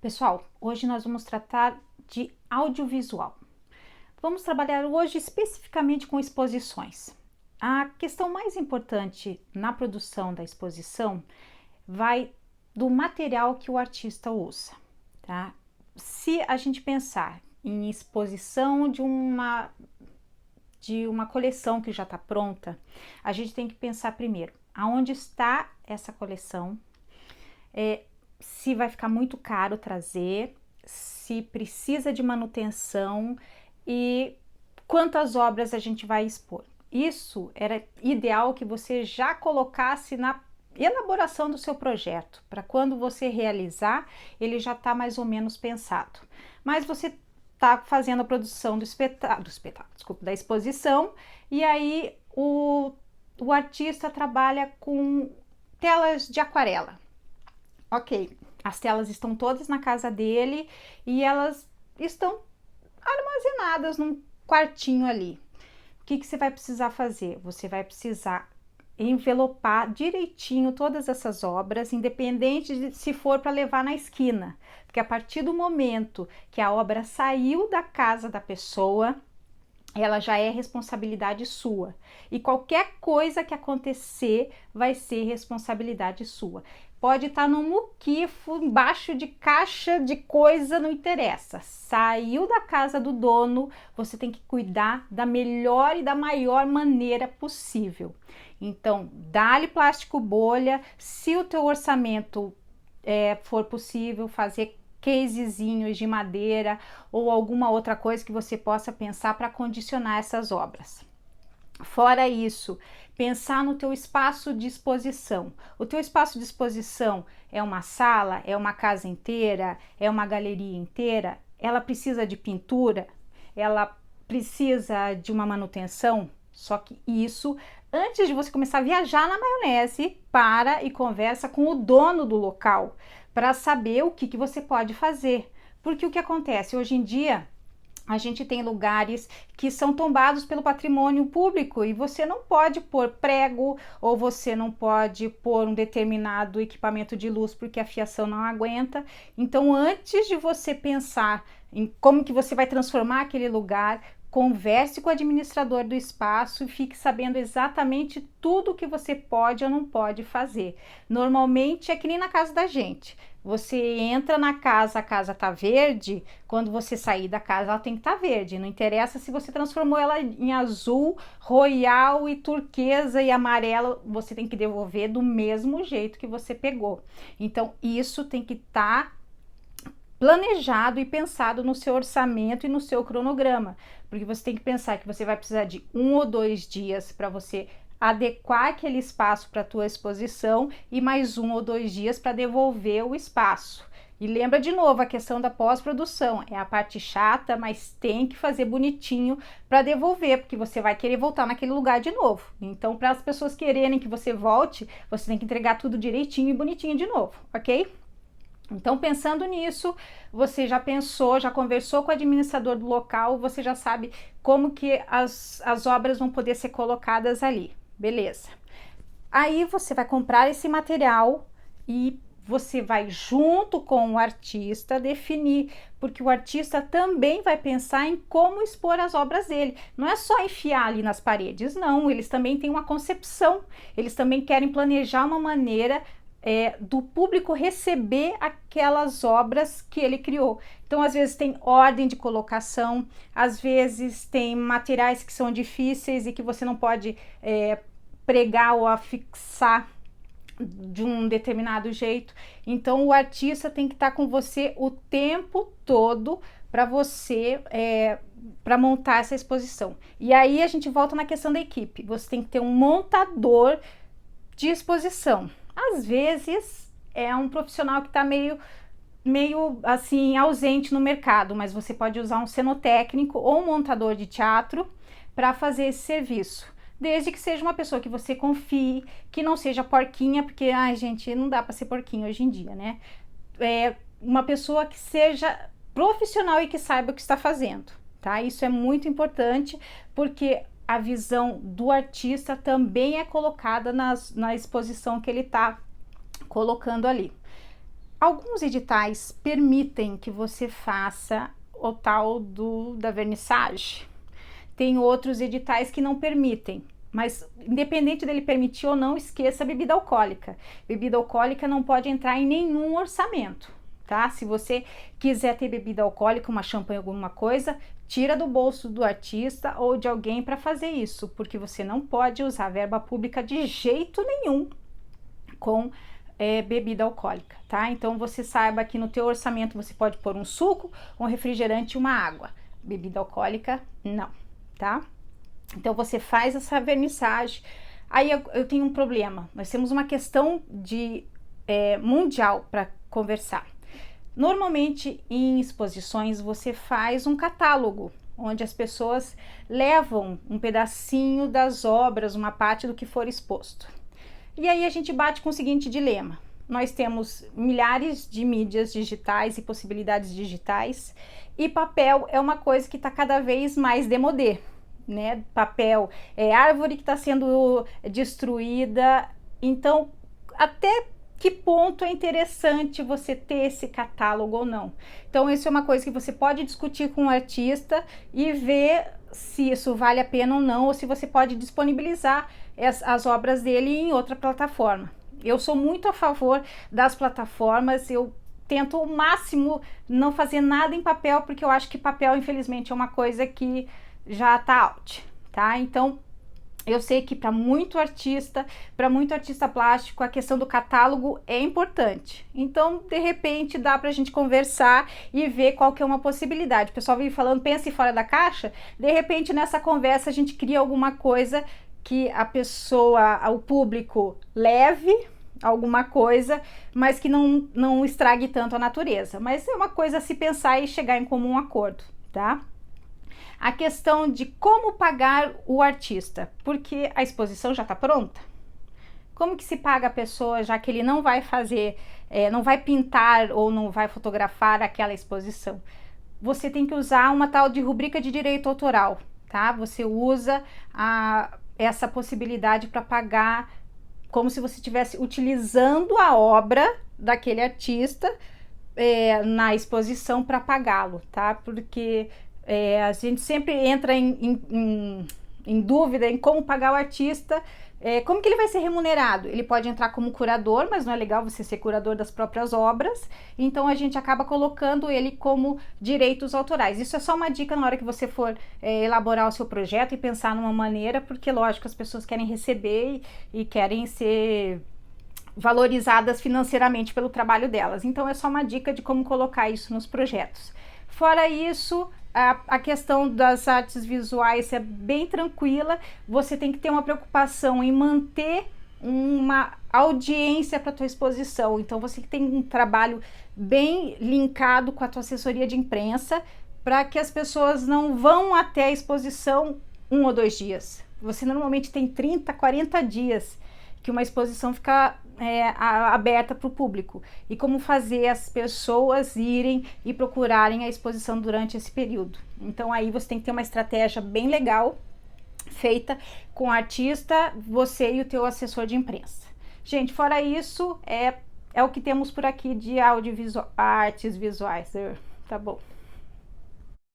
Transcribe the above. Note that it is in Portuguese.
Pessoal, hoje nós vamos tratar de audiovisual. Vamos trabalhar hoje especificamente com exposições. A questão mais importante na produção da exposição vai do material que o artista usa, tá? Se a gente pensar em exposição de uma coleção que já está pronta, a gente tem que pensar primeiro aonde está essa coleção, se vai ficar muito caro trazer, se precisa de manutenção e quantas obras a gente vai expor. Isso era ideal que você já colocasse na elaboração do seu projeto, para quando você realizar, ele já está mais ou menos pensado. Mas você está fazendo a produção da exposição, e aí o artista trabalha com telas de aquarela. Ok, as telas estão todas na casa dele e elas estão armazenadas num quartinho ali. O que você vai precisar fazer? Você vai precisar envelopar direitinho todas essas obras, independente de se for para levar na esquina, porque a partir do momento que a obra saiu da casa da pessoa, ela já é responsabilidade sua. E qualquer coisa que acontecer vai ser responsabilidade sua. Pode estar no muquifo, embaixo de caixa de coisa, não interessa. Saiu da casa do dono, você tem que cuidar da melhor e da maior maneira possível. Então, dá-lhe plástico bolha. Se o teu orçamento for possível, fazer casezinhos de madeira ou alguma outra coisa que você possa pensar para condicionar essas obras. Fora isso, pensar no teu espaço de exposição. O teu espaço de exposição é uma sala, é uma casa inteira, é uma galeria inteira? Ela precisa de pintura? Ela precisa de uma manutenção? Só que isso, antes de você começar a viajar na maionese, para e conversa com o dono do local para saber o que você pode fazer. Porque o que acontece? Hoje em dia, a gente tem lugares que são tombados pelo patrimônio público e você não pode pôr prego ou você não pode pôr um determinado equipamento de luz porque a fiação não aguenta. Então, antes de você pensar em como que você vai transformar aquele lugar, converse com o administrador do espaço e fique sabendo exatamente tudo que você pode ou não pode fazer. Normalmente é que nem na casa da gente. Você entra na casa, a casa tá verde, quando você sair da casa ela tem que estar verde. Não interessa se você transformou ela em azul, royal e turquesa e amarelo, você tem que devolver do mesmo jeito que você pegou. Então isso tem que estar planejado e pensado no seu orçamento e no seu cronograma, porque você tem que pensar que você vai precisar de 1 ou 2 dias para você adequar aquele espaço para a tua exposição e mais 1 ou 2 dias para devolver o espaço. E lembra de novo a questão da pós-produção, é a parte chata, mas tem que fazer bonitinho para devolver, porque você vai querer voltar naquele lugar de novo. Então, para as pessoas quererem que você volte, você tem que entregar tudo direitinho e bonitinho de novo, ok? Então, pensando nisso, você já pensou, já conversou com o administrador do local, você já sabe como que as obras vão poder ser colocadas ali, beleza? Aí você vai comprar esse material e você vai junto com o artista definir, porque o artista também vai pensar em como expor as obras dele. Não é só enfiar ali nas paredes, não, eles também têm uma concepção, eles também querem planejar uma maneira do público receber aquelas obras que ele criou. Então, às vezes tem ordem de colocação, às vezes tem materiais que são difíceis e que você não pode pregar ou afixar de um determinado jeito. Então, o artista tem que estar com você o tempo todo para você para montar essa exposição. E aí a gente volta na questão da equipe. Você tem que ter um montador de exposição. Às vezes é um profissional que está meio assim ausente no mercado, mas você pode usar um cenotécnico ou um montador de teatro para fazer esse serviço, desde que seja uma pessoa que você confie, que não seja porquinha, porque ai gente, não dá para ser porquinho hoje em dia, né? Uma pessoa que seja profissional e que saiba o que está fazendo, tá? Isso é muito importante, porque a visão do artista também é colocada na exposição que ele está colocando ali. Alguns editais permitem que você faça o tal da vernissage. Tem outros editais que não permitem, mas independente dele permitir ou não, esqueça a bebida alcoólica. Bebida alcoólica não pode entrar em nenhum orçamento, tá? Se você quiser ter bebida alcoólica, uma champanhe, alguma coisa, tira do bolso do artista ou de alguém para fazer isso, porque você não pode usar verba pública de jeito nenhum com bebida alcoólica, tá? Então você saiba que no teu orçamento você pode pôr um suco, um refrigerante e uma água. Bebida alcoólica, não, tá? Então você faz essa vernissage. Aí eu tenho um problema. Nós temos uma questão de mundial para conversar. Normalmente em exposições você faz um catálogo onde as pessoas levam um pedacinho das obras, uma parte do que for exposto. E aí a gente bate com o seguinte dilema: nós temos milhares de mídias digitais e possibilidades digitais, e papel é uma coisa que está cada vez mais demodê, né? Papel é árvore que está sendo destruída. Então, até que ponto é interessante você ter esse catálogo ou não? Então, isso é uma coisa que você pode discutir com o artista e ver se isso vale a pena ou não, ou se você pode disponibilizar as obras dele em outra plataforma. Eu sou muito a favor das plataformas, eu tento ao máximo não fazer nada em papel, porque eu acho que papel, infelizmente, é uma coisa que já tá out, tá? Então, eu sei que para muito artista plástico, a questão do catálogo é importante. Então, de repente, dá para a gente conversar e ver qual que é uma possibilidade. O pessoal vive falando, pense fora da caixa. De repente, nessa conversa, a gente cria alguma coisa que a pessoa, o público, leve alguma coisa, mas que não estrague tanto a natureza. Mas é uma coisa a se pensar e chegar em comum acordo, tá? A questão de como pagar o artista, porque a exposição já está pronta. Como que se paga a pessoa, já que ele não vai fazer, não vai pintar ou não vai fotografar aquela exposição? Você tem que usar uma tal de rubrica de direito autoral, tá? Você usa essa possibilidade para pagar como se você estivesse utilizando a obra daquele artista na exposição para pagá-lo, tá? Porque a gente sempre entra em dúvida em como pagar o artista, como que ele vai ser remunerado. Ele pode entrar como curador, mas não é legal você ser curador das próprias obras, então a gente acaba colocando ele como direitos autorais. Isso é só uma dica na hora que você for elaborar o seu projeto e pensar numa maneira, porque lógico, as pessoas querem receber e querem ser valorizadas financeiramente pelo trabalho delas. Então é só uma dica de como colocar isso nos projetos. Fora isso, a questão das artes visuais é bem tranquila. Você tem que ter uma preocupação em manter uma audiência para a tua exposição. Então você tem um trabalho bem linkado com a tua assessoria de imprensa para que as pessoas não vão até a exposição 1 ou 2 dias. Você normalmente tem 30, 40 dias que uma exposição fica aberta para o público, e como fazer as pessoas irem e procurarem a exposição durante esse período. Então aí você tem que ter uma estratégia bem legal feita com o artista, você e o teu assessor de imprensa. Gente, fora isso, é o que temos por aqui de audiovisual, artes visuais, tá bom?